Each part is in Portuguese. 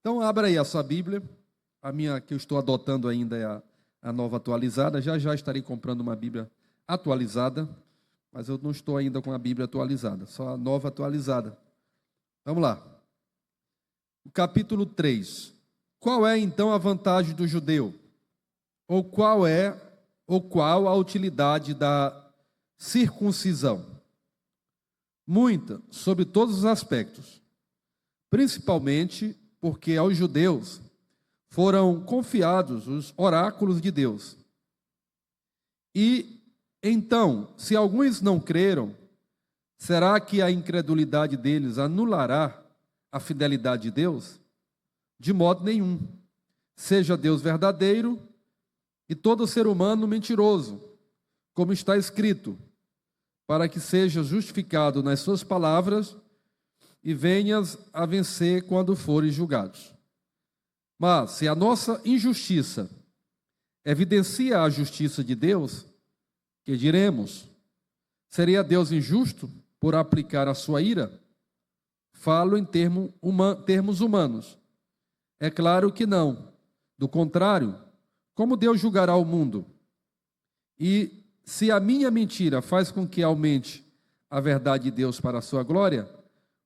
Então, abra aí a sua Bíblia. A minha que eu estou adotando ainda é a nova atualizada. Já já estarei comprando uma Bíblia atualizada, mas eu não estou ainda com a Bíblia atualizada, só a nova atualizada. Vamos lá. O capítulo 3. Qual é, então, a vantagem do judeu? Ou qual a utilidade da circuncisão? Muita, sobre todos os aspectos. Principalmente porque aos judeus foram confiados os oráculos de Deus. E, então, se alguns não creram, será que a incredulidade deles anulará a fidelidade de Deus? De modo nenhum. Seja Deus verdadeiro e todo ser humano mentiroso, como está escrito, para que seja justificado nas suas palavras e venhas a vencer quando fores julgados. Mas, se a nossa injustiça evidencia a justiça de Deus, que diremos? Seria Deus injusto por aplicar a sua ira? Falo em termos humanos. É claro que não. Do contrário, como Deus julgará o mundo? E se a minha mentira faz com que aumente a verdade de Deus para a sua glória,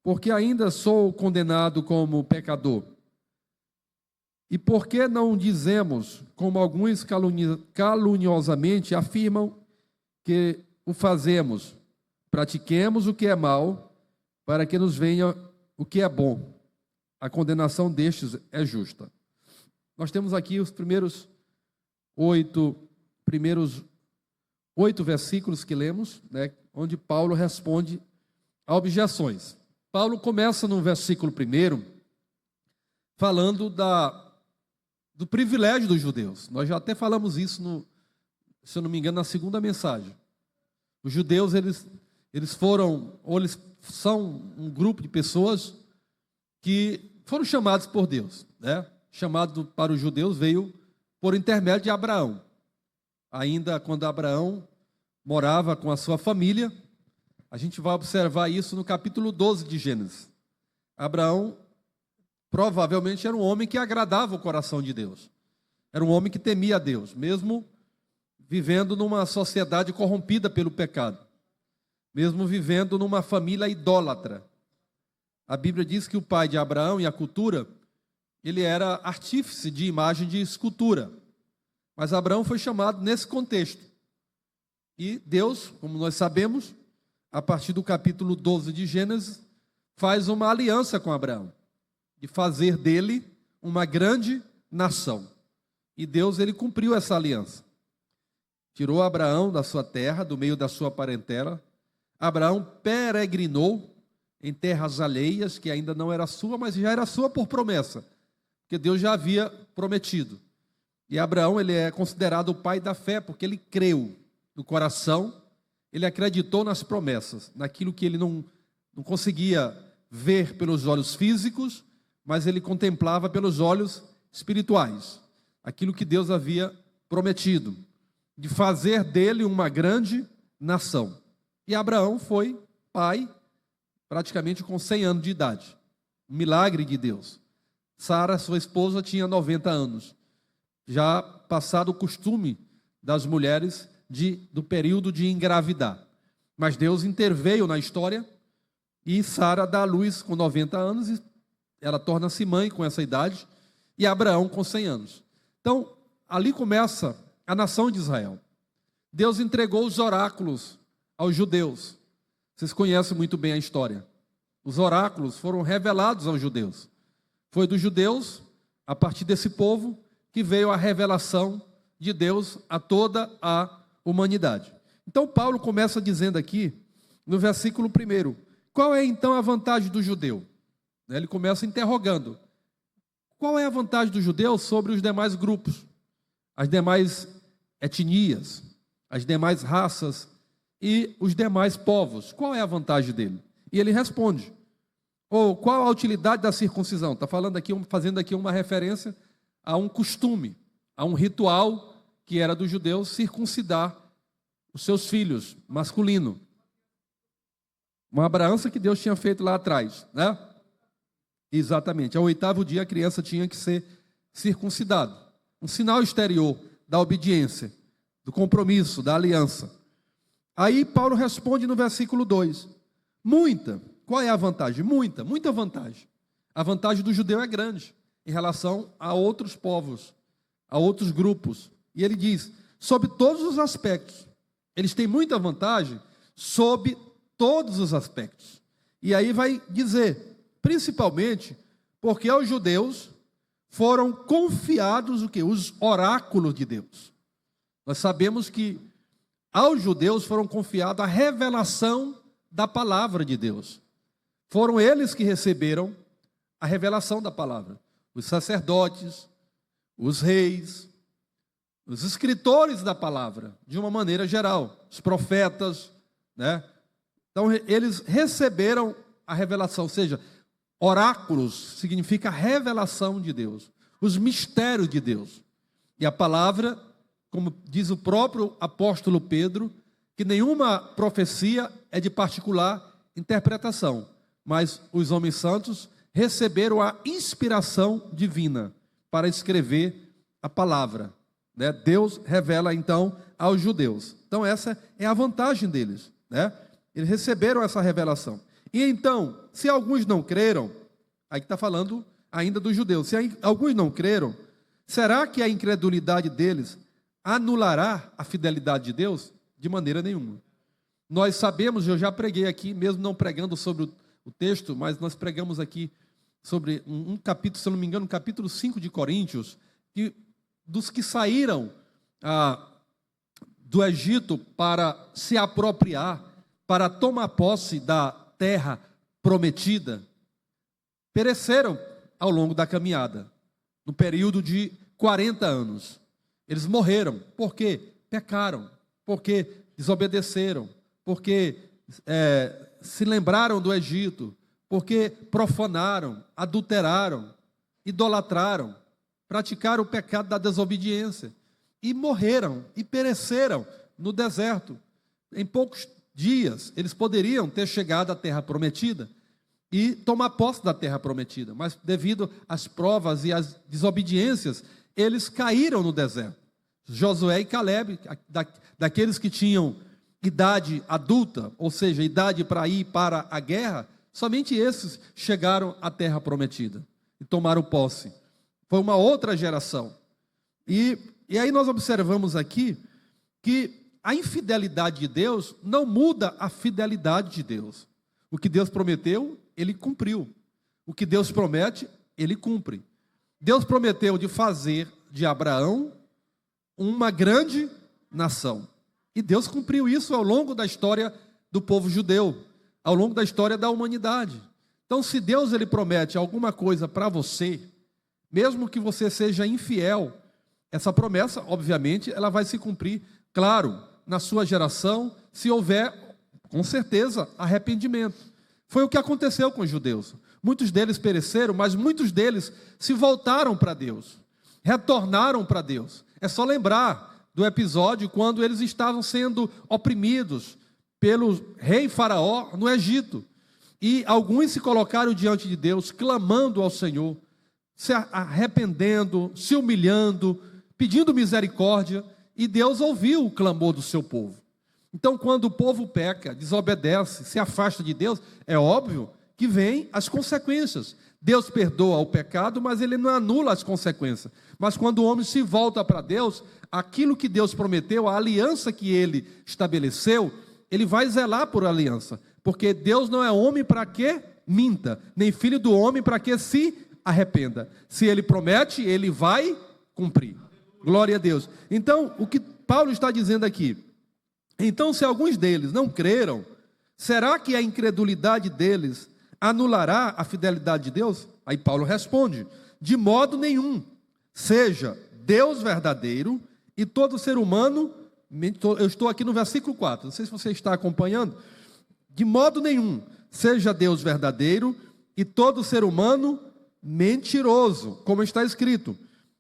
porque ainda sou condenado como pecador. E por que não dizemos, como alguns caluniosamente afirmam, que o fazemos, pratiquemos o que é mal, para que nos venha o que é bom. A condenação destes é justa. Nós temos aqui os primeiros oito versículos que lemos, né, onde Paulo responde a objeções. Paulo começa no versículo 1, falando do privilégio dos judeus. Nós já até falamos isso, se eu não me engano, na segunda mensagem. Os judeus, eles são um grupo de pessoas que foram chamados por Deus, né? Chamado para os judeus veio por intermédio de Abraão. Ainda quando Abraão morava com a sua família, a gente vai observar isso no capítulo 12 de Gênesis. Abraão provavelmente era um homem que agradava o coração de Deus. Era um homem que temia a Deus, mesmo vivendo numa sociedade corrompida pelo pecado. Mesmo vivendo numa família idólatra. A Bíblia diz que o pai de Abraão, e a cultura, ele era artífice de imagem de escultura. Mas Abraão foi chamado nesse contexto. E Deus, como nós sabemos, a partir do capítulo 12 de Gênesis, faz uma aliança com Abraão, de fazer dele uma grande nação. E Deus, ele cumpriu essa aliança. Tirou Abraão da sua terra, do meio da sua parentela. Abraão peregrinou em terras alheias, que ainda não era sua, mas já era sua por promessa, porque Deus já havia prometido. E Abraão, ele é considerado o pai da fé, porque ele creu no coração, ele acreditou nas promessas, naquilo que ele não conseguia ver pelos olhos físicos, mas ele contemplava pelos olhos espirituais, aquilo que Deus havia prometido, de fazer dele uma grande nação. E Abraão foi pai praticamente com 100 anos de idade. Um milagre de Deus. Sara, sua esposa, tinha 90 anos. Já passado o costume das mulheres do período de engravidar. Mas Deus interveio na história e Sara dá à luz com 90 anos e ela torna-se mãe com essa idade e Abraão com 100 anos. Então, ali começa a nação de Israel. Deus entregou os oráculos aos judeus. Vocês conhecem muito bem a história. Os oráculos foram revelados aos judeus. Foi dos judeus, a partir desse povo, que veio a revelação de Deus a toda a humanidade. Então Paulo começa dizendo aqui, no versículo 1, qual é então a vantagem do judeu? Ele começa interrogando. Qual é a vantagem do judeu sobre os demais grupos, as demais etnias, as demais raças e os demais povos? Qual é a vantagem dele? E ele responde. Ou qual a utilidade da circuncisão? Está fazendo aqui uma referência a um costume, a um ritual que era dos judeus circuncidar os seus filhos masculinos. Uma abrança que Deus tinha feito lá atrás, né? Exatamente. Ao 8º dia a criança tinha que ser circuncidada. Um sinal exterior da obediência, do compromisso, da aliança. Aí Paulo responde no versículo 2. Qual é a vantagem? Muita vantagem. A vantagem do judeu é grande em relação a outros povos, a outros grupos. E ele diz, sob todos os aspectos. Eles têm muita vantagem sob todos os aspectos. E aí vai dizer, principalmente porque aos judeus foram confiados o quê? Os oráculos de Deus. Nós sabemos que aos judeus foram confiados a revelação da palavra de Deus. Foram eles que receberam a revelação da palavra. Os sacerdotes, os reis, os escritores da palavra, de uma maneira geral, os profetas, né? Então, eles receberam a revelação, ou seja, oráculos significa revelação de Deus, os mistérios de Deus. E a palavra, como diz o próprio apóstolo Pedro, que nenhuma profecia é de particular interpretação, mas os homens santos receberam a inspiração divina para escrever a palavra, né? Deus revela então aos judeus. Então essa é a vantagem deles, né? Eles receberam essa revelação. E então, se alguns não creram, aí está falando ainda dos judeus, se alguns não creram, será que a incredulidade deles anulará a fidelidade de Deus? De maneira nenhuma. Nós sabemos, eu já preguei aqui, mesmo não pregando sobre o texto, mas nós pregamos aqui sobre um capítulo, se eu não me engano, capítulo 5 de Coríntios, que dos que saíram do Egito para se apropriar, para tomar posse da terra prometida, pereceram ao longo da caminhada, no período de 40 anos. Eles morreram. Por quê? Pecaram. Porque desobedeceram. Porque se lembraram do Egito. Porque profanaram, adulteraram, idolatraram, praticaram o pecado da desobediência. E morreram, e pereceram no deserto. Em poucos dias, eles poderiam ter chegado à terra prometida e tomar posse da terra prometida, mas devido às provas e às desobediências, eles caíram no deserto. Josué e Caleb, daqueles que tinham idade adulta, ou seja, idade para ir para a guerra, somente esses chegaram à terra prometida e tomaram posse. Foi uma outra geração. E aí nós observamos aqui que a infidelidade de Deus não muda a fidelidade de Deus. O que Deus prometeu, Ele cumpriu. O que Deus promete, Ele cumpre. Deus prometeu de fazer de Abraão uma grande nação. E Deus cumpriu isso ao longo da história do povo judeu, ao longo da história da humanidade. Então, se Deus ele promete alguma coisa para você, mesmo que você seja infiel, essa promessa, obviamente, ela vai se cumprir, claro, na sua geração, se houver, com certeza, arrependimento. Foi o que aconteceu com os judeus. Muitos deles pereceram, mas muitos deles se voltaram para Deus, retornaram para Deus. É só lembrar do episódio quando eles estavam sendo oprimidos pelo rei Faraó no Egito. E alguns se colocaram diante de Deus, clamando ao Senhor, se arrependendo, se humilhando, pedindo misericórdia, e Deus ouviu o clamor do seu povo. Então, quando o povo peca, desobedece, se afasta de Deus, é óbvio que vem as consequências. Deus perdoa o pecado, mas Ele não anula as consequências. Mas quando o homem se volta para Deus, aquilo que Deus prometeu, a aliança que Ele estabeleceu, Ele vai zelar por aliança. Porque Deus não é homem para que minta, nem filho do homem para que se arrependa. Se Ele promete, Ele vai cumprir. Glória a Deus. Então, o que Paulo está dizendo aqui? Então, se alguns deles não creram, será que a incredulidade deles anulará a fidelidade de Deus? Aí Paulo responde, de modo nenhum. Seja Deus verdadeiro e todo ser humano, eu estou aqui no versículo 4, não sei se você está acompanhando, de modo nenhum, seja Deus verdadeiro e todo ser humano mentiroso, como está escrito,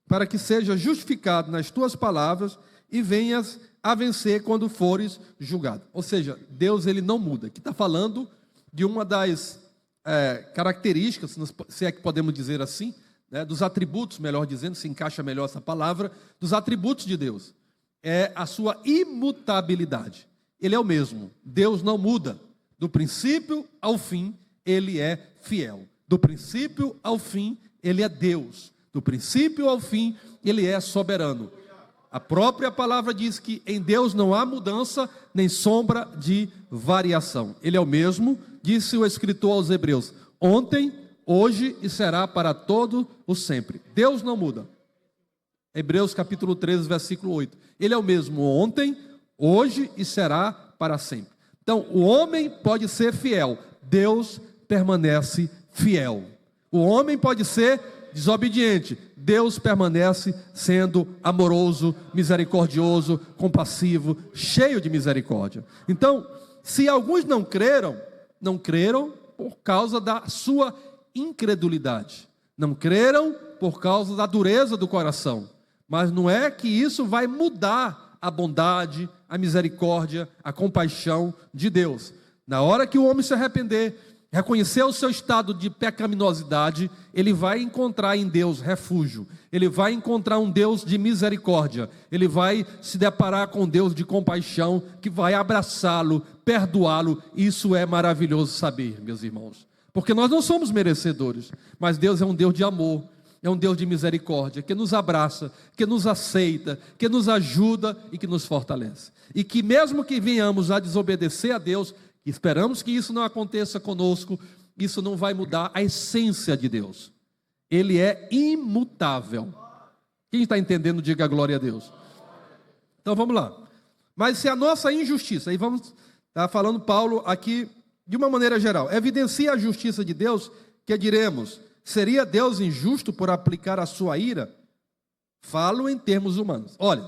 para que seja justificado nas tuas palavras e venhas a vencer quando fores julgado. Ou seja, Deus ele não muda. Aqui está falando de uma das características, se é que podemos dizer assim, né, dos atributos, melhor dizendo, se encaixa melhor essa palavra, dos atributos de Deus. É a sua imutabilidade. Ele é o mesmo. Deus não muda. Do princípio ao fim, Ele é fiel. Do princípio ao fim, Ele é Deus. Do princípio ao fim, Ele é soberano. A própria palavra diz que em Deus não há mudança, nem sombra de variação. Ele é o mesmo, disse o escritor aos Hebreus, ontem, hoje e será para todo o sempre. Deus não muda. Hebreus capítulo 13, versículo 8. Ele é o mesmo ontem, hoje e será para sempre. Então, o homem pode ser fiel, Deus permanece fiel. O homem pode ser desobediente, Deus permanece sendo amoroso, misericordioso, compassivo, cheio de misericórdia. Então, se alguns não creram por causa da sua incredulidade, não creram por causa da dureza do coração, mas não é que isso vai mudar a bondade, a misericórdia, a compaixão de Deus. Na hora que o homem se arrepender, reconhecer o seu estado de pecaminosidade, ele vai encontrar em Deus refúgio, ele vai encontrar um Deus de misericórdia, ele vai se deparar com um Deus de compaixão, que vai abraçá-lo, perdoá-lo. Isso é maravilhoso saber, meus irmãos, porque nós não somos merecedores, mas Deus é um Deus de amor, é um Deus de misericórdia, que nos abraça, que nos aceita, que nos ajuda e que nos fortalece. E que mesmo que venhamos a desobedecer a Deus, esperamos que isso não aconteça conosco, isso não vai mudar a essência de Deus. Ele é imutável. Quem está entendendo, diga glória a Deus. Então vamos lá. Mas se a nossa injustiça, aí vamos estar falando Paulo aqui de uma maneira geral, evidencia a justiça de Deus, que diremos, seria Deus injusto por aplicar a sua ira? Falo em termos humanos. Olha,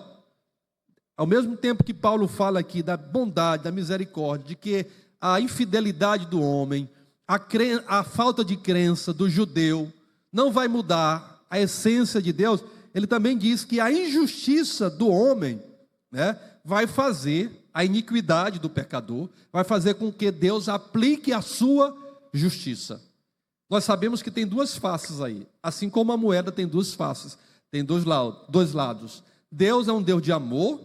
ao mesmo tempo que Paulo fala aqui da bondade, da misericórdia, de que a infidelidade do homem, a falta de crença do judeu não vai mudar a essência de Deus, ele também diz que a injustiça do homem, né, vai fazer a iniquidade do pecador, vai fazer com que Deus aplique a sua justiça. Nós sabemos que tem duas faces aí, assim como a moeda tem duas faces, tem dois lados. Deus é um Deus de amor,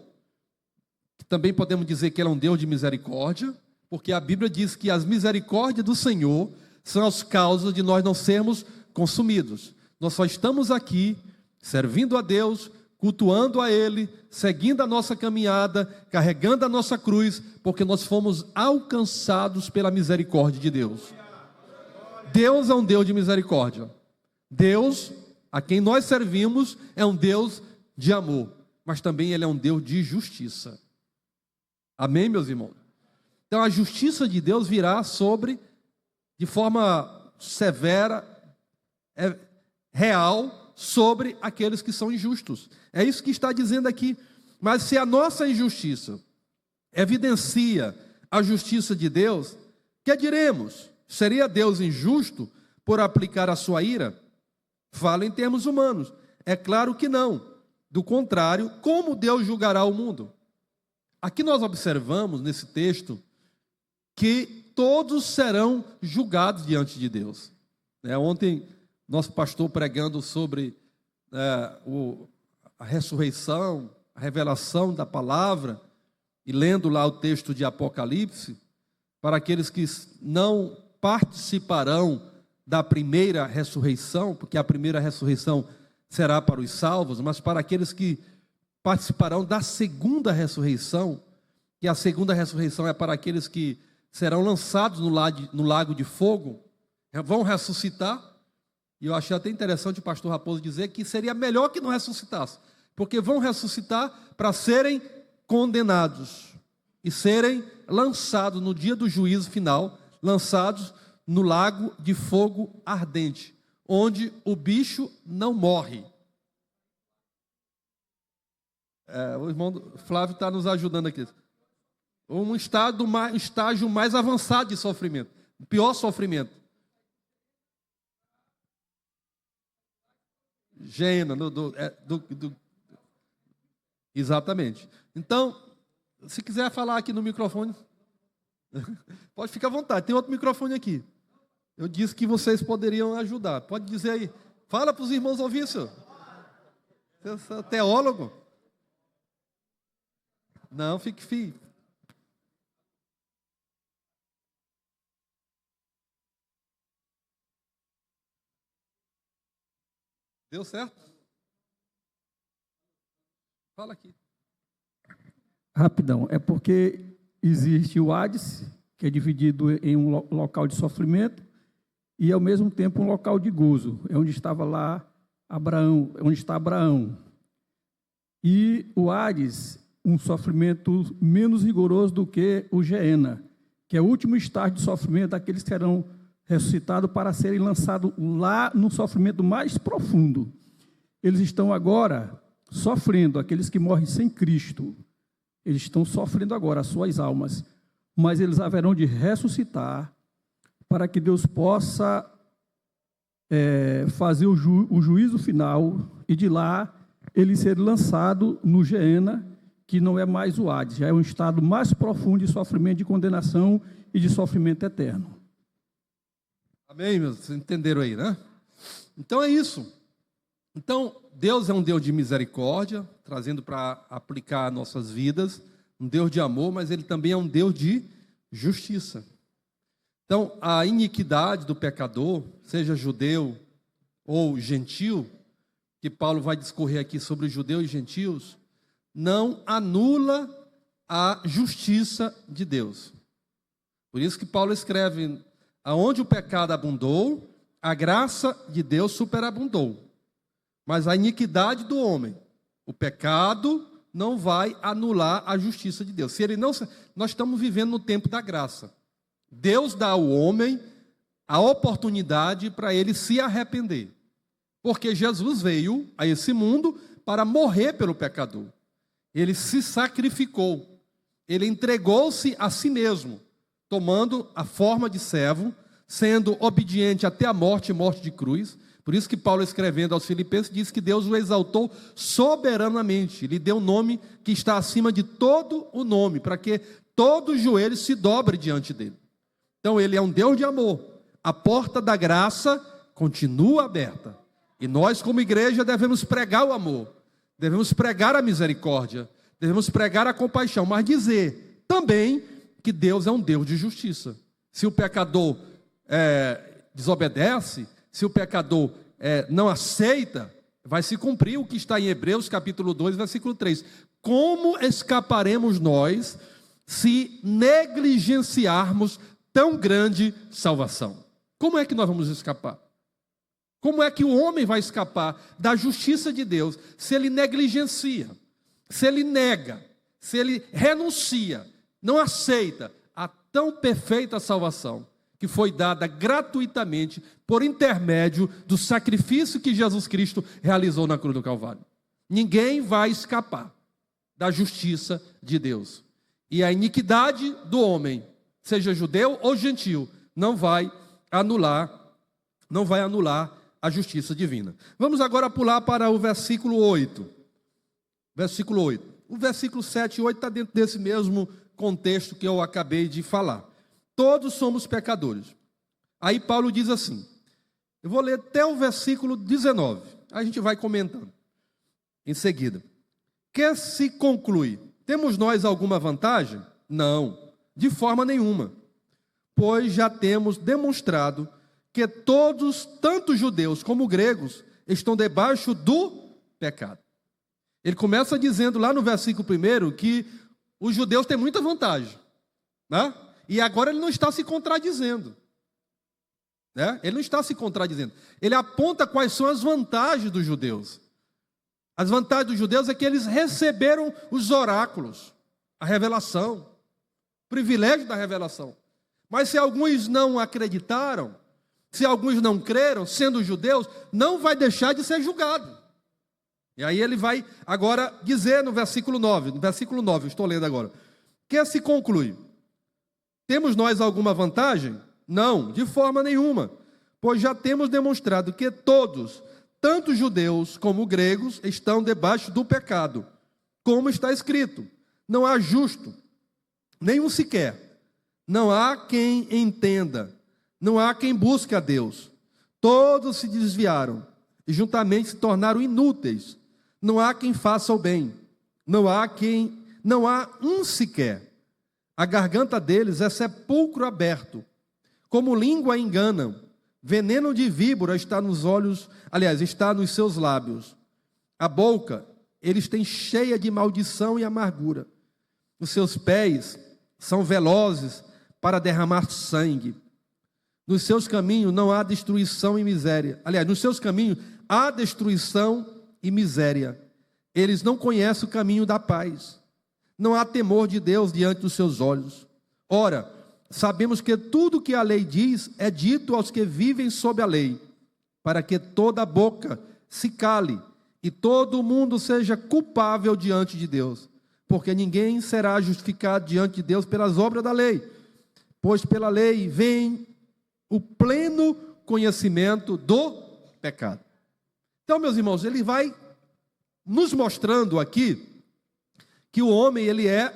que também podemos dizer que Ele é um Deus de misericórdia, porque a Bíblia diz que as misericórdias do Senhor são as causas de nós não sermos consumidos. Nós só estamos aqui servindo a Deus, cultuando a Ele, seguindo a nossa caminhada, carregando a nossa cruz, porque nós fomos alcançados pela misericórdia de Deus. Deus é um Deus de misericórdia. Deus, a quem nós servimos, é um Deus de amor, mas também Ele é um Deus de justiça. Amém, meus irmãos? Então a justiça de Deus virá de forma severa, real, sobre aqueles que são injustos. É isso que está dizendo aqui. Mas se a nossa injustiça evidencia a justiça de Deus, que diremos? Seria Deus injusto por aplicar a sua ira? Fala em termos humanos. É claro que não. Do contrário, como Deus julgará o mundo? Aqui nós observamos nesse texto que todos serão julgados diante de Deus. Ontem, nosso pastor pregando sobre a ressurreição, a revelação da palavra, e lendo lá o texto de Apocalipse, para aqueles que não participarão da primeira ressurreição, porque a primeira ressurreição será para os salvos, mas para aqueles que participarão da segunda ressurreição, que a segunda ressurreição é para aqueles que serão lançados no lago de fogo, vão ressuscitar. E eu achei até interessante o pastor Raposo dizer que seria melhor que não ressuscitasse, porque vão ressuscitar para serem condenados e serem lançados no dia do juízo final, lançados no lago de fogo ardente, onde o bicho não morre. O irmão Flávio está nos ajudando aqui. Um estágio mais avançado de sofrimento, pior sofrimento. Gênero, exatamente. Então, se quiser falar aqui no microfone, pode ficar à vontade, tem outro microfone aqui. Eu disse que vocês poderiam ajudar. Pode dizer aí. Fala para os irmãos ouvir, senhor. Você é teólogo? Não, fique firme. Deu certo? Fala aqui. Rapidão, é porque existe o Hades, que é dividido em um local de sofrimento e, ao mesmo tempo, um local de gozo. É onde estava lá Abraão, onde está Abraão. E o Hades, um sofrimento menos rigoroso do que o Geena, que é o último estágio de sofrimento daqueles que serão ressuscitados para serem lançados lá no sofrimento mais profundo. Eles estão agora sofrendo, aqueles que morrem sem Cristo. Eles estão sofrendo agora, as suas almas, mas eles haverão de ressuscitar para que Deus possa fazer o juízo final e de lá ele ser lançado no Geena, que não é mais o Hades, já é um estado mais profundo de sofrimento, de condenação e de sofrimento eterno. Amém, meus? Vocês entenderam aí, né? Então é isso. Então, Deus é um Deus de misericórdia, trazendo para aplicar nossas vidas, um Deus de amor, mas Ele também é um Deus de justiça. Então, a iniquidade do pecador, seja judeu ou gentil, que Paulo vai discorrer aqui sobre judeus e gentios, não anula a justiça de Deus. Por isso que Paulo escreve, aonde o pecado abundou, a graça de Deus superabundou. Mas a iniquidade do homem, o pecado, não vai anular a justiça de Deus. Se ele não, nós estamos vivendo no tempo da graça. Deus dá ao homem a oportunidade para ele se arrepender. Porque Jesus veio a esse mundo para morrer pelo pecador. Ele se sacrificou. Ele entregou-se a si mesmo, tomando a forma de servo, sendo obediente até a morte e morte de cruz. Por isso que Paulo, escrevendo aos Filipenses, diz que Deus o exaltou soberanamente. Lhe deu um nome que está acima de todo o nome, para que todo joelho se dobre diante dele. Então, ele é um Deus de amor. A porta da graça continua aberta. E nós, como igreja, devemos pregar o amor. Devemos pregar a misericórdia. Devemos pregar a compaixão. Mas dizer também que Deus é um Deus de justiça. Se o pecador desobedece, se o pecador não aceita, vai se cumprir o que está em Hebreus capítulo 2, versículo 3. Como escaparemos nós se negligenciarmos tão grande salvação? Como é que nós vamos escapar? Como é que o homem vai escapar da justiça de Deus se ele negligencia, se ele nega, se ele renuncia, não aceita a tão perfeita salvação que foi dada gratuitamente por intermédio do sacrifício que Jesus Cristo realizou na cruz do Calvário? Ninguém vai escapar da justiça de Deus. E a iniquidade do homem, seja judeu ou gentil, não vai anular a justiça divina. Vamos agora pular para o versículo 8. Versículo 8. O versículo 7 e 8 está dentro desse mesmo contexto que eu acabei de falar. Todos somos pecadores. Aí Paulo diz assim, eu vou ler até o versículo 19, a gente vai comentando em seguida. Que se conclui? Temos nós alguma vantagem? Não, de forma nenhuma. Pois já temos demonstrado que todos, tanto judeus como gregos, estão debaixo do pecado. Ele começa dizendo lá no versículo 1 que os judeus têm muita vantagem, né? E agora ele não está se contradizendo, né? Ele não está se contradizendo. Ele aponta quais são as vantagens dos judeus. As vantagens dos judeus é que eles receberam os oráculos, a revelação, o privilégio da revelação. Mas se alguns não acreditaram, se alguns não creram, sendo judeus, não vai deixar de ser julgado. E aí ele vai agora dizer no versículo 9, eu estou lendo agora, que se conclui? Temos nós alguma vantagem? Não, de forma nenhuma, pois já temos demonstrado que todos, tanto judeus como gregos, estão debaixo do pecado, como está escrito, não há justo, nenhum sequer, não há quem entenda, não há quem busque a Deus. Todos se desviaram e juntamente se tornaram inúteis. Não há quem faça o bem. Não há um sequer. A garganta deles é sepulcro aberto. Como língua enganam. Veneno de víbora está nos olhos, aliás, está nos seus lábios. A boca eles têm cheia de maldição e amargura. Os seus pés são velozes para derramar sangue. Nos seus caminhos não há destruição e miséria. Aliás, nos seus caminhos há destruição e miséria. Eles não conhecem o caminho da paz. Não há temor de Deus diante dos seus olhos. Ora, sabemos que tudo que a lei diz é dito aos que vivem sob a lei, para que toda boca se cale e todo mundo seja culpável diante de Deus. Porque ninguém será justificado diante de Deus pelas obras da lei, pois pela lei vem o pleno conhecimento do pecado. Então, meus irmãos, ele vai nos mostrando aqui que o homem, ele é,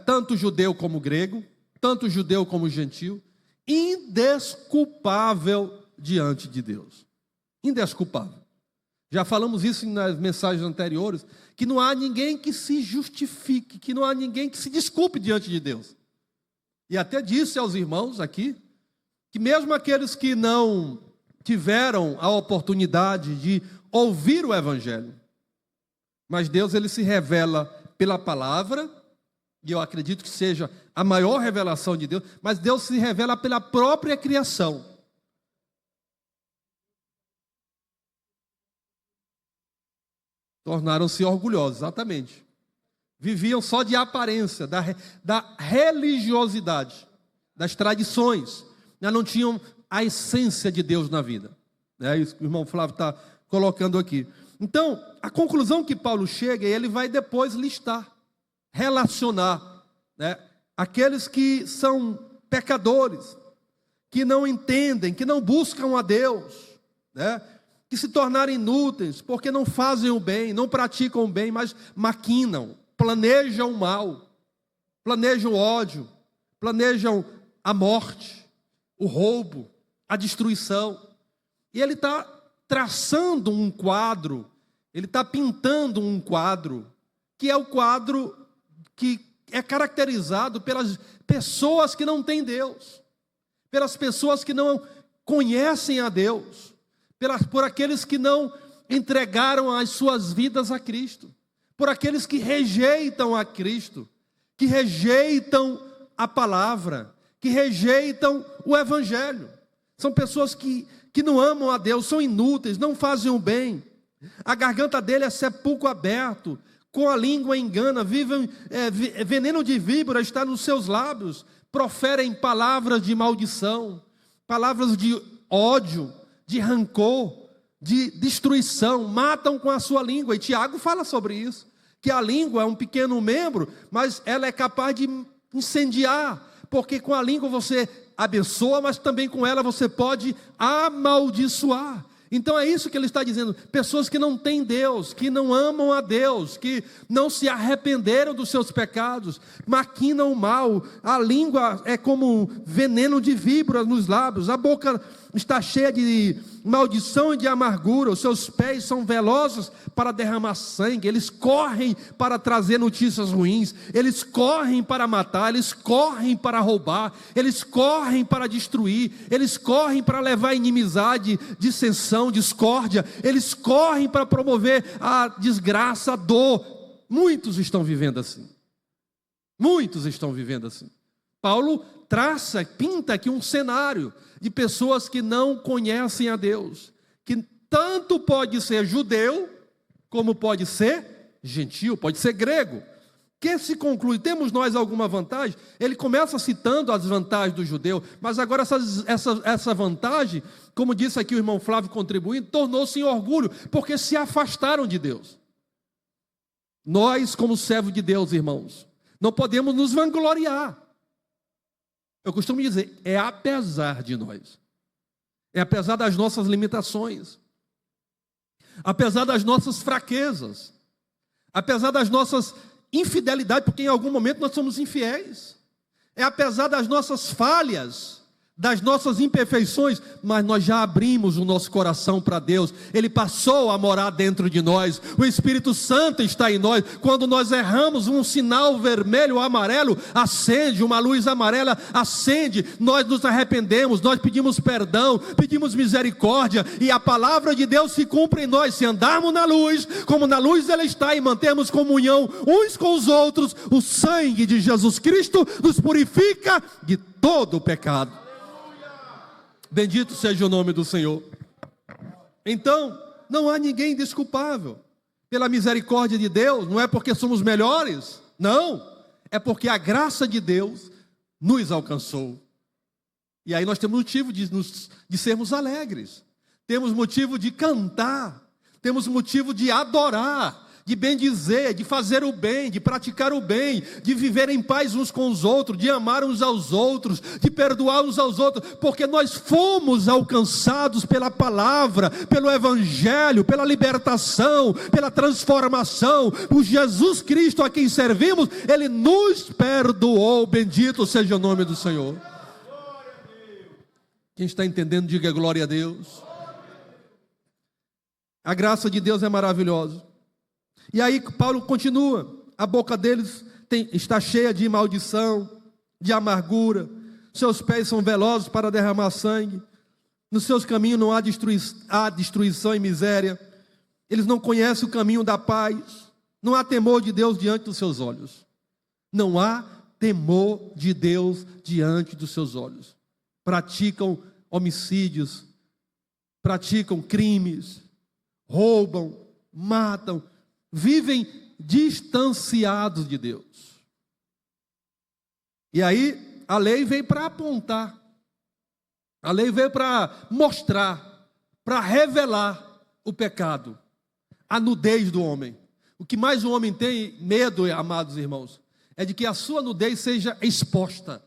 tanto judeu como grego, tanto judeu como gentil, indesculpável diante de Deus. Indesculpável. Já falamos isso nas mensagens anteriores, que não há ninguém que se justifique, que não há ninguém que se desculpe diante de Deus. E até disse aos irmãos aqui, que mesmo aqueles que não tiveram a oportunidade de ouvir o Evangelho, mas Deus, ele se revela pela palavra, e eu acredito que seja a maior revelação de Deus, mas Deus se revela pela própria criação. Tornaram-se orgulhosos, exatamente. Viviam só de aparência, da religiosidade, das tradições. Não tinham a essência de Deus na vida. É isso que o irmão Flávio está colocando aqui. Então, a conclusão que Paulo chega, ele vai depois listar, relacionar, aqueles que são pecadores, que não entendem, que não buscam a Deus, que se tornaram inúteis, porque não fazem o bem, não praticam o bem, mas maquinam, planejam o mal, planejam o ódio, planejam a morte, o roubo, a destruição. E ele está traçando um quadro, ele está pintando um quadro, que é o quadro que é caracterizado pelas pessoas que não têm Deus, pelas pessoas que não conhecem a Deus, por aqueles que não entregaram as suas vidas a Cristo, por aqueles que rejeitam a Cristo, que rejeitam a palavra, que rejeitam o Evangelho. São pessoas que não amam a Deus, são inúteis, não fazem o bem. A garganta dele é sepulcro aberto, com a língua engana, vivem, veneno de víbora está nos seus lábios, proferem palavras de maldição, palavras de ódio, de rancor, de destruição, matam com a sua língua. E Tiago fala sobre isso, que a língua é um pequeno membro, mas ela é capaz de incendiar, porque com a língua você abençoa, mas também com ela você pode amaldiçoar. Então é isso que ele está dizendo, pessoas que não têm Deus, que não amam a Deus, que não se arrependeram dos seus pecados, maquinam o mal, a língua é como veneno de víbora nos lábios, a boca está cheia de maldição e de amargura, os seus pés são velozes para derramar sangue, eles correm para trazer notícias ruins, eles correm para matar, eles correm para roubar, eles correm para destruir, eles correm para levar inimizade, dissensão, discórdia, eles correm para promover a desgraça, a dor. Muitos estão vivendo assim. Muitos estão vivendo assim. Paulo traça, pinta aqui um cenário de pessoas que não conhecem a Deus, que tanto pode ser judeu, como pode ser gentil, pode ser grego. Que se conclui, temos nós alguma vantagem? Ele começa citando as vantagens do judeu, mas agora essa vantagem, como disse aqui o irmão Flávio contribuindo, tornou-se em orgulho, porque se afastaram de Deus. Nós, como servos de Deus, irmãos, não podemos nos vangloriar. Eu costumo dizer, é apesar de nós, é apesar das nossas limitações, apesar das nossas fraquezas, apesar das nossas infidelidades, porque em algum momento nós somos infiéis, é apesar das nossas falhas, das nossas imperfeições, mas nós já abrimos o nosso coração para Deus. Ele passou a morar dentro de nós. O Espírito Santo está em nós. Quando nós erramos, um sinal vermelho ou amarelo acende, uma luz amarela acende. Nós nos arrependemos, nós pedimos perdão, pedimos misericórdia, e a palavra de Deus se cumpre em nós. Se andarmos na luz, como na luz ela está, e mantermos comunhão uns com os outros, o sangue de Jesus Cristo nos purifica de todo o pecado. Bendito seja o nome do Senhor. Então, não há ninguém desculpável pela misericórdia de Deus. Não é porque somos melhores, não, é porque a graça de Deus nos alcançou. E aí nós temos motivo de sermos alegres, temos motivo de cantar, temos motivo de adorar, de bendizer, de fazer o bem, de praticar o bem, de viver em paz uns com os outros, de amar uns aos outros, de perdoar uns aos outros, porque nós fomos alcançados pela palavra, pelo evangelho, pela libertação, pela transformação. O Jesus Cristo a quem servimos, Ele nos perdoou. Bendito seja o nome do Senhor. Quem está entendendo, diga glória a Deus. A graça de Deus é maravilhosa. E aí Paulo continua, a boca deles está cheia de maldição, de amargura, seus pés são velozes para derramar sangue, nos seus caminhos não há destruição e miséria, eles não conhecem o caminho da paz, não há temor de Deus diante dos seus olhos, não há temor de Deus diante dos seus olhos, praticam homicídios, praticam crimes, roubam, matam, vivem distanciados de Deus. E aí a lei veio para apontar, a lei veio para mostrar, para revelar o pecado, a nudez do homem. O que mais o homem tem medo, amados irmãos, é de que a sua nudez seja exposta.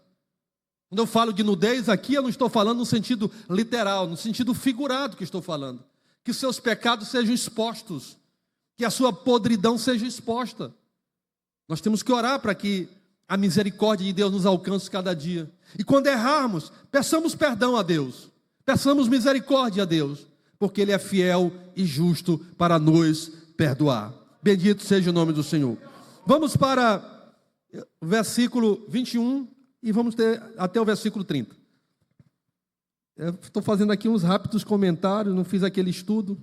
Quando eu falo de nudez aqui, eu não estou falando no sentido literal, no sentido figurado que estou falando. Que os seus pecados sejam expostos, que a sua podridão seja exposta. Nós temos que orar para que a misericórdia de Deus nos alcance cada dia. E quando errarmos, peçamos perdão a Deus, peçamos misericórdia a Deus, porque Ele é fiel e justo para nos perdoar. Bendito seja o nome do Senhor. Vamos para o versículo 21 e vamos ter até o versículo 30. Estou fazendo aqui uns rápidos comentários, não fiz aquele estudo.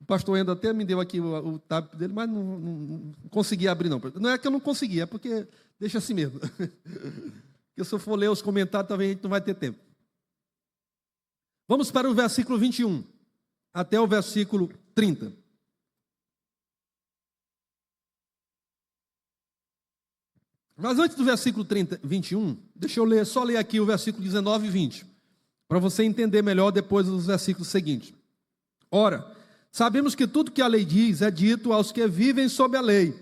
O pastor Endo até me deu aqui o tab dele, mas não consegui abrir não. Não é que eu não consegui, é porque deixa assim mesmo. Porque se eu for ler os comentários, talvez a gente não vai ter tempo. Vamos para o versículo 21, até o versículo 30. Mas antes do versículo 21, deixa eu só ler aqui o versículo 19 e 20, para você entender melhor depois dos versículos seguintes. Ora, sabemos que tudo que a lei diz é dito aos que vivem sob a lei,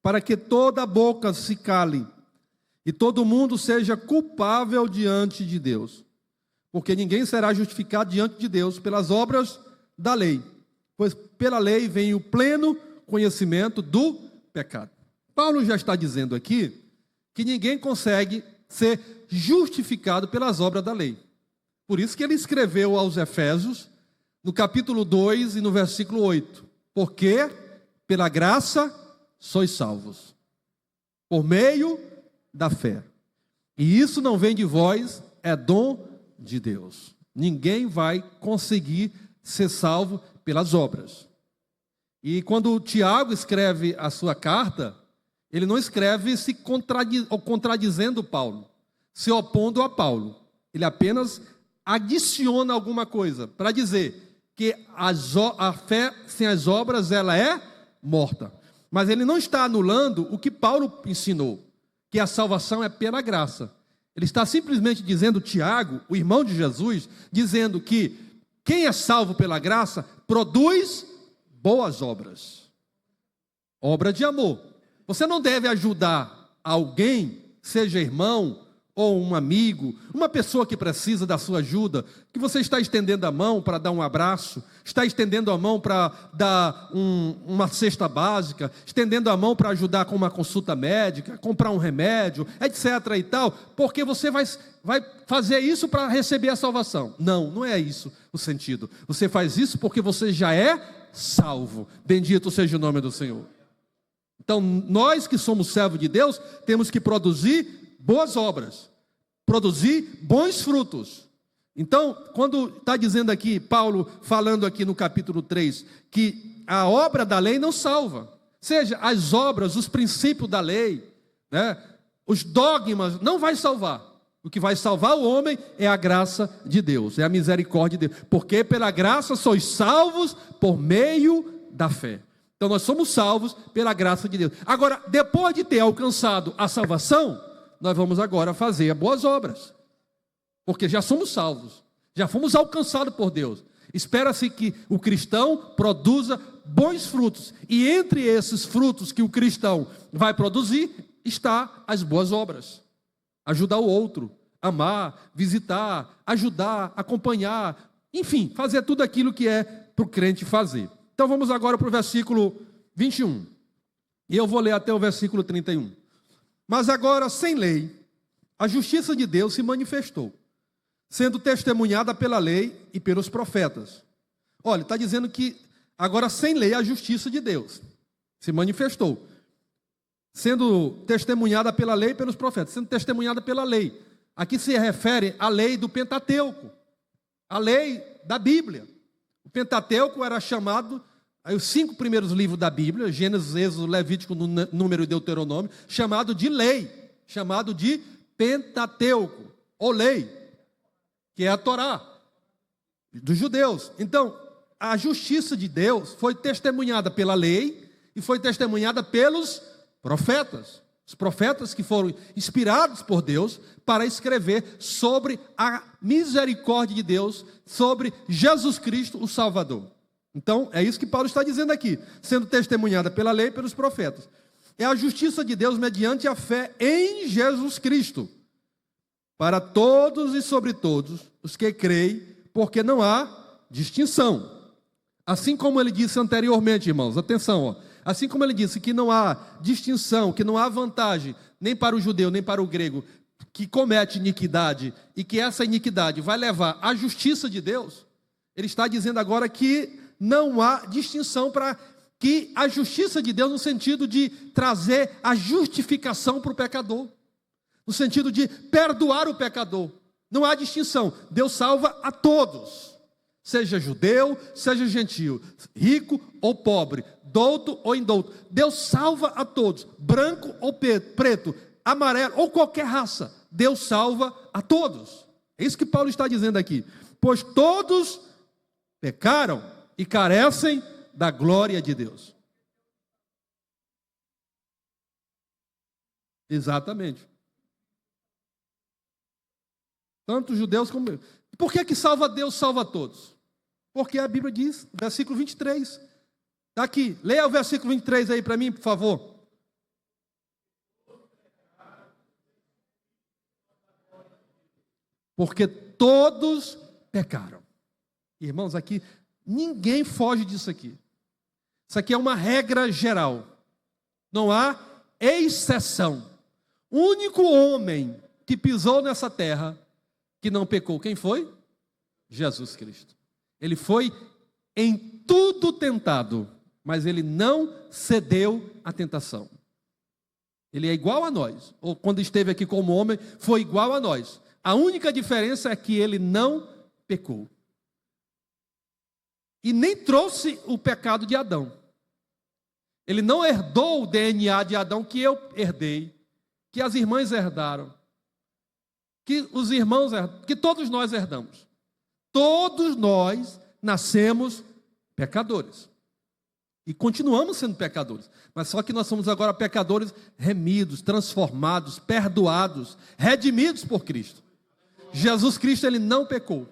para que toda boca se cale e todo mundo seja culpável diante de Deus. Porque ninguém será justificado diante de Deus pelas obras da lei, pois pela lei vem o pleno conhecimento do pecado. Paulo já está dizendo aqui que ninguém consegue ser justificado pelas obras da lei. Por isso que ele escreveu aos Efésios, no capítulo 2 e no versículo 8, porque pela graça sois salvos, por meio da fé. E isso não vem de vós, é dom de Deus. Ninguém vai conseguir ser salvo pelas obras. E quando o Tiago escreve a sua carta, ele não escreve se contradizendo Paulo, se opondo a Paulo. Ele apenas adiciona alguma coisa para dizer que a fé sem as obras ela é morta. Mas ele não está anulando o que Paulo ensinou, que a salvação é pela graça. Ele está simplesmente dizendo, Tiago, o irmão de Jesus, dizendo que quem é salvo pela graça produz boas obras. Obra de amor. Você não deve ajudar alguém, seja irmão ou um amigo, uma pessoa que precisa da sua ajuda, que você está estendendo a mão para dar um abraço, está estendendo a mão para dar uma cesta básica, estendendo a mão para ajudar com uma consulta médica, comprar um remédio, etc. e tal, porque você vai fazer isso para receber a salvação. Não, não é isso o sentido. Você faz isso porque você já é salvo. Bendito seja o nome do Senhor. Então, nós que somos servos de Deus, temos que produzir boas obras, produzir bons frutos. Então, quando está dizendo aqui, Paulo falando aqui no capítulo 3, que a obra da lei não salva, seja as obras, os princípios da lei, né, os dogmas, não vai salvar. O que vai salvar o homem é a graça de Deus, é a misericórdia de Deus, porque pela graça sois salvos por meio da fé. Então nós somos salvos pela graça de Deus. Agora, depois de ter alcançado a salvação, nós vamos agora fazer boas obras, porque já somos salvos, já fomos alcançados por Deus. Espera-se que o cristão produza bons frutos, e entre esses frutos que o cristão vai produzir, está as boas obras. Ajudar o outro, amar, visitar, ajudar, acompanhar, enfim, fazer tudo aquilo que é para o crente fazer. Então vamos agora para o versículo 21, e eu vou ler até o versículo 31. Mas agora, sem lei, a justiça de Deus se manifestou, sendo testemunhada pela lei e pelos profetas. Olha, está dizendo que agora sem lei a justiça de Deus se manifestou, sendo testemunhada pela lei e pelos profetas, sendo testemunhada pela lei. Aqui se refere à lei do Pentateuco, a lei da Bíblia. O Pentateuco era chamado, os 5 primeiros livros da Bíblia, Gênesis, Êxodo, Levítico, Número e Deuteronômio, chamado de lei, chamado de Pentateuco, ou lei, que é a Torá dos judeus. Então, a justiça de Deus foi testemunhada pela lei e foi testemunhada pelos profetas. Os profetas que foram inspirados por Deus para escrever sobre a misericórdia de Deus, sobre Jesus Cristo, o Salvador. Então, é isso que Paulo está dizendo aqui, sendo testemunhada pela lei e pelos profetas. É a justiça de Deus mediante a fé em Jesus Cristo, para todos e sobre todos os que creem, porque não há distinção. Assim como ele disse anteriormente, irmãos, atenção, ó. Assim como ele disse que não há distinção, que não há vantagem, nem para o judeu, nem para o grego, que comete iniquidade, e que essa iniquidade vai levar à justiça de Deus, ele está dizendo agora que não há distinção para que a justiça de Deus no sentido de trazer a justificação para o pecador, no sentido de perdoar o pecador. Não há distinção, Deus salva a todos, seja judeu, seja gentil, rico ou pobre, douto ou indouto. Deus salva a todos, branco ou preto, amarelo ou qualquer raça. Deus salva a todos. É isso que Paulo está dizendo aqui. Pois todos pecaram e carecem da glória de Deus. Exatamente. Tanto os judeus como... Por que salva Deus, salva a todos? Porque a Bíblia diz, versículo 23. Está aqui, leia o versículo 23 aí para mim, por favor. Porque todos pecaram. Irmãos, aqui, ninguém foge disso aqui. Isso aqui é uma regra geral. Não há exceção. O único homem que pisou nessa terra que não pecou, quem foi? Jesus Cristo. Ele foi em tudo tentado, mas ele não cedeu à tentação. Ele é igual a nós, ou quando esteve aqui como homem, foi igual a nós. A única diferença é que ele não pecou. E nem trouxe o pecado de Adão. Ele não herdou o DNA de Adão que eu herdei, que as irmãs herdaram, que os irmãos herdaram, que todos nós herdamos. Todos nós nascemos pecadores. E continuamos sendo pecadores. Mas só que nós somos agora pecadores remidos, transformados, perdoados, redimidos por Cristo. Jesus Cristo, ele não pecou.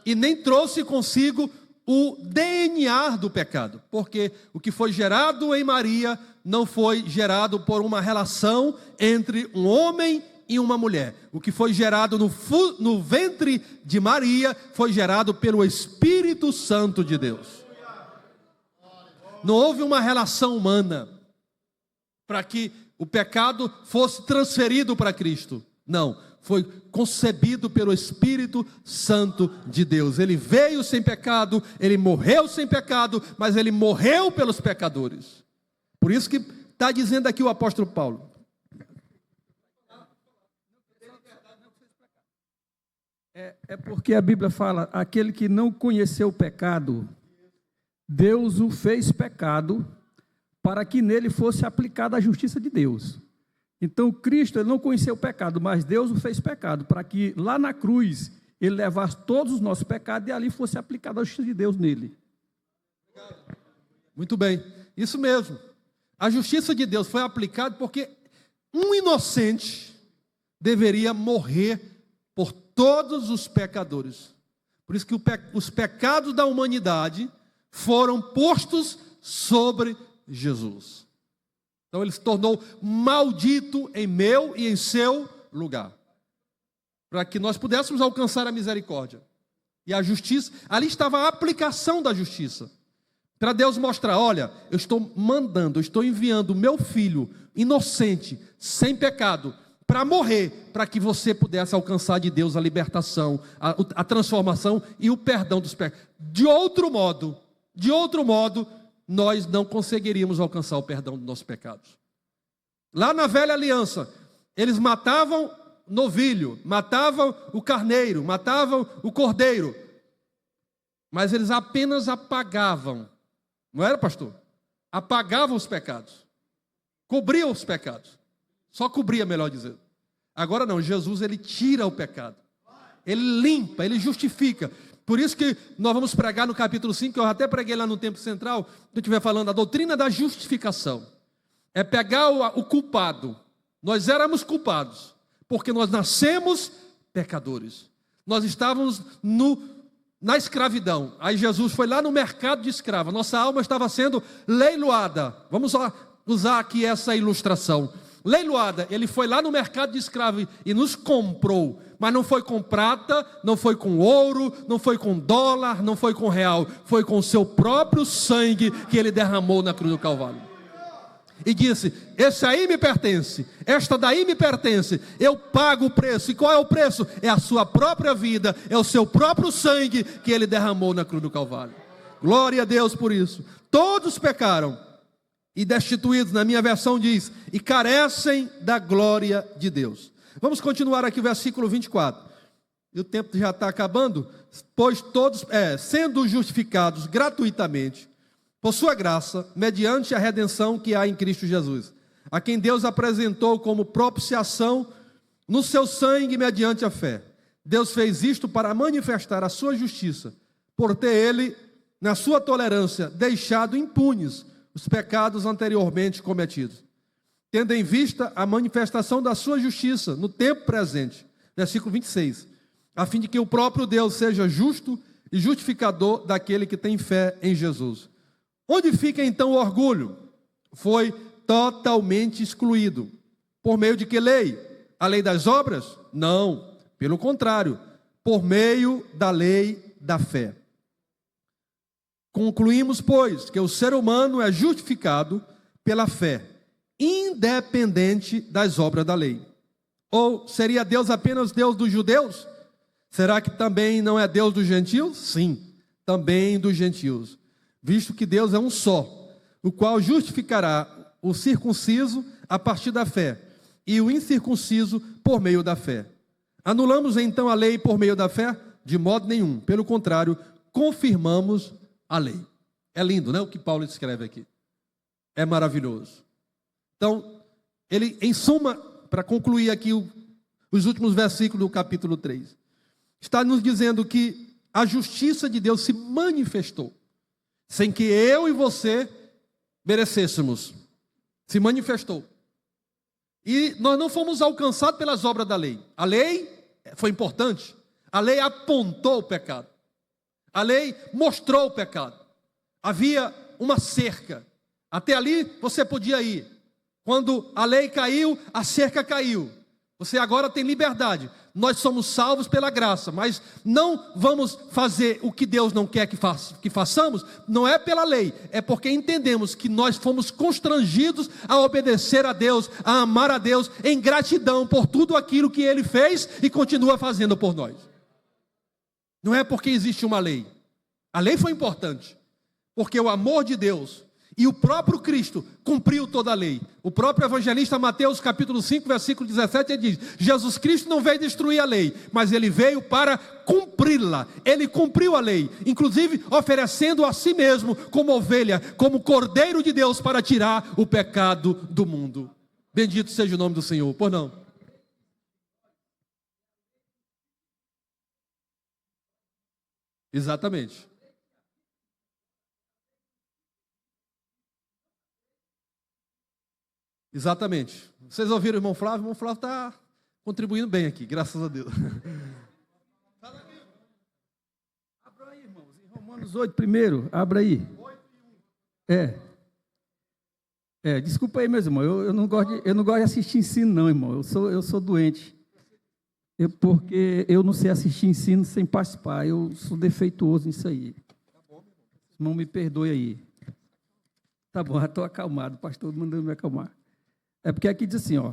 E nem trouxe consigo o DNA do pecado. Porque o que foi gerado em Maria não foi gerado por uma relação entre um homem e uma mulher. O que foi gerado no ventre de Maria foi gerado pelo Espírito Santo de Deus. Não houve uma relação humana para que o pecado fosse transferido para Cristo. Não, foi concebido pelo Espírito Santo de Deus. Ele veio sem pecado, ele morreu sem pecado, mas ele morreu pelos pecadores. Por isso que está dizendo aqui o apóstolo Paulo. É porque a Bíblia fala, aquele que não conheceu o pecado, Deus o fez pecado, para que nele fosse aplicada a justiça de Deus. Então Cristo, ele não conheceu o pecado, mas Deus o fez pecado, para que lá na cruz, ele levasse todos os nossos pecados e ali fosse aplicada a justiça de Deus nele. Muito bem, isso mesmo. A justiça de Deus foi aplicada porque um inocente deveria morrer por todos os pecadores. Por isso que os pecados da humanidade foram postos sobre Jesus. Então ele se tornou maldito em meu e em seu lugar, para que nós pudéssemos alcançar a misericórdia e a justiça. Ali estava a aplicação da justiça, para Deus mostrar: olha, eu estou enviando o meu filho inocente, sem pecado, para morrer, para que você pudesse alcançar de Deus a libertação, a transformação e o perdão dos pecados. De outro modo, nós não conseguiríamos alcançar o perdão dos nossos pecados. Lá na velha aliança, eles matavam novilho, matavam o carneiro, matavam o cordeiro, mas eles apenas apagavam, não era, pastor? Apagavam os pecados, cobriam os pecados, só cobria, melhor dizendo. Agora não, Jesus, ele tira o pecado, ele limpa, ele justifica. Por isso que nós vamos pregar no capítulo 5, que eu até preguei lá no Templo Central, quando eu estiver falando, a doutrina da justificação. É pegar o culpado. Nós éramos culpados, porque nós nascemos pecadores. Nós estávamos na escravidão. Aí Jesus foi lá no mercado de escravo. Nossa alma estava sendo leiloada. Vamos usar aqui essa ilustração. Leiloada, ele foi lá no mercado de escravo e nos comprou, mas não foi com prata, não foi com ouro, não foi com dólar, não foi com real, foi com o seu próprio sangue que ele derramou na cruz do Calvário. E disse: esse aí me pertence, esta daí me pertence, eu pago o preço. E qual é o preço? É a sua própria vida, é o seu próprio sangue que ele derramou na cruz do Calvário. Glória a Deus por isso. Todos pecaram e destituídos, na minha versão diz, e carecem da glória de Deus. Vamos continuar aqui o versículo 24. E o tempo já está acabando. Pois todos, sendo justificados gratuitamente, por sua graça, mediante a redenção que há em Cristo Jesus, a quem Deus apresentou como propiciação no seu sangue mediante a fé. Deus fez isto para manifestar a sua justiça, por ter ele, na sua tolerância, deixado impunes os pecados anteriormente cometidos, tendo em vista a manifestação da sua justiça no tempo presente, versículo 26, a fim de que o próprio Deus seja justo e justificador daquele que tem fé em Jesus. Onde fica então o orgulho? Foi totalmente excluído. Por meio de que lei? A lei das obras? Não, pelo contrário, por meio da lei da fé. Concluímos, pois, que o ser humano é justificado pela fé, independente das obras da lei. Ou seria Deus apenas Deus dos judeus? Será que também não é Deus dos gentios? Sim, também dos gentios. Visto que Deus é um só, o qual justificará o circunciso a partir da fé, e o incircunciso por meio da fé. Anulamos então a lei por meio da fé? De modo nenhum. Pelo contrário, confirmamos a lei. É lindo, né, o que Paulo escreve aqui. É maravilhoso. Então, ele, em suma, para concluir aqui os últimos versículos do capítulo 3, está nos dizendo que a justiça de Deus se manifestou, sem que eu e você merecêssemos. Se manifestou. E nós não fomos alcançados pelas obras da lei. A lei foi importante. A lei apontou o pecado. A lei mostrou o pecado. Havia uma cerca. Até ali você podia ir. Quando a lei caiu, a cerca caiu. Você agora tem liberdade. Nós somos salvos pela graça, mas não vamos fazer o que Deus não quer que façamos, não é pela lei, é porque entendemos que nós fomos constrangidos a obedecer a Deus, a amar a Deus, em gratidão por tudo aquilo que Ele fez e continua fazendo por nós. Não é porque existe uma lei. A lei foi importante, porque o amor de Deus e o próprio Cristo cumpriu toda a lei. O próprio evangelista Mateus capítulo 5, versículo 17, ele diz: Jesus Cristo não veio destruir a lei, mas Ele veio para cumpri-la. Ele cumpriu a lei, inclusive oferecendo a si mesmo como ovelha, como cordeiro de Deus para tirar o pecado do mundo. Bendito seja o nome do Senhor. Por não? Exatamente. Exatamente. Vocês ouviram o irmão Flávio? O irmão Flávio está contribuindo bem aqui, graças a Deus. Abra aí, irmãos, em Romanos 8 primeiro, abra aí. Desculpa aí, meus irmãos, eu não gosto de assistir ensino não, irmão, eu sou doente. Porque eu não sei assistir ensino sem participar, eu sou defeituoso nisso aí. Irmão, me perdoe aí. Tá bom, já estou acalmado, o pastor mandando me acalmar. É porque aqui diz assim, ó.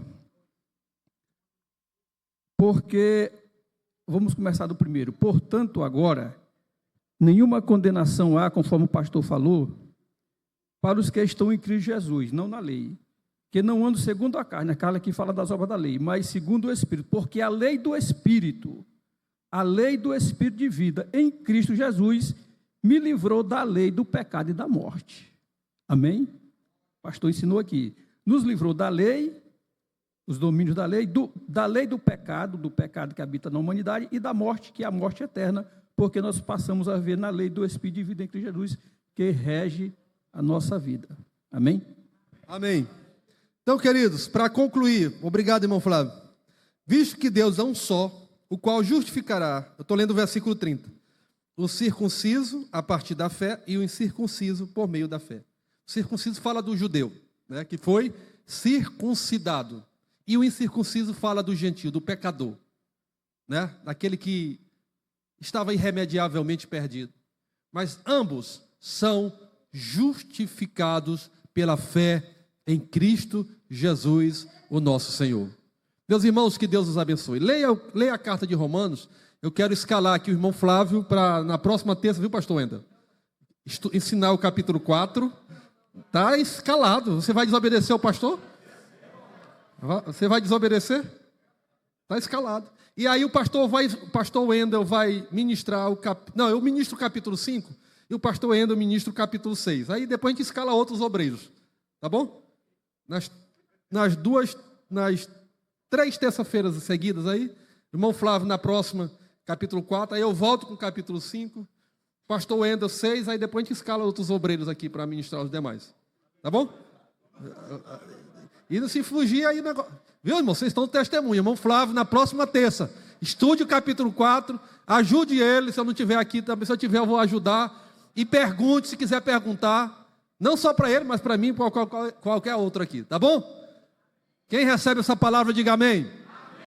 Porque, vamos começar do primeiro. Portanto, agora, nenhuma condenação há, conforme o pastor falou, para os que estão em Cristo Jesus, não na lei. Que não andam segundo a carne aqui fala das obras da lei, mas segundo o Espírito. Porque a lei do Espírito de vida em Cristo Jesus, me livrou da lei do pecado e da morte. Amém? O pastor ensinou aqui. Nos livrou da lei, os domínios da lei do pecado que habita na humanidade, e da morte, que é a morte eterna, porque nós passamos a viver na lei do Espírito de vida em Cristo Jesus, que rege a nossa vida. Amém? Amém. Então, queridos, para concluir, obrigado, irmão Flávio. Visto que Deus é um só, o qual justificará, eu estou lendo o versículo 30, o circunciso a partir da fé e o incircunciso por meio da fé. O circunciso fala do judeu, né, que foi circuncidado. E o incircunciso fala do gentio, do pecador, né, daquele que estava irremediavelmente perdido. Mas ambos são justificados pela fé em Cristo Jesus, o nosso Senhor. Meus irmãos, que Deus os abençoe. Leia a carta de Romanos. Eu quero escalar aqui o irmão Flávio para na próxima terça, viu, pastor Wendel? Ensinar o capítulo 4. Está escalado. Você vai desobedecer ao pastor? Você vai desobedecer? Está escalado. E aí o pastor Wendel vai ministrar o capítulo... Não, eu ministro o capítulo 5 e o pastor Wendel ministra o capítulo 6. Aí depois a gente escala outros obreiros. Tá bom? Nas 3 terça-feiras seguidas aí, irmão Flávio na próxima, capítulo 4, aí eu volto com o capítulo 5, pastor Wendel 6, aí depois a gente escala outros obreiros aqui para ministrar os demais. Tá bom? E não se fugir aí o negócio. Viu, irmão? Vocês estão testemunha. Irmão Flávio, na próxima terça, estude o capítulo 4, ajude ele, se eu não estiver aqui também, se eu estiver eu vou ajudar, e pergunte, se quiser perguntar, não só para ele, mas para mim e para qualquer outro aqui, tá bom? Quem recebe essa palavra, diga amém.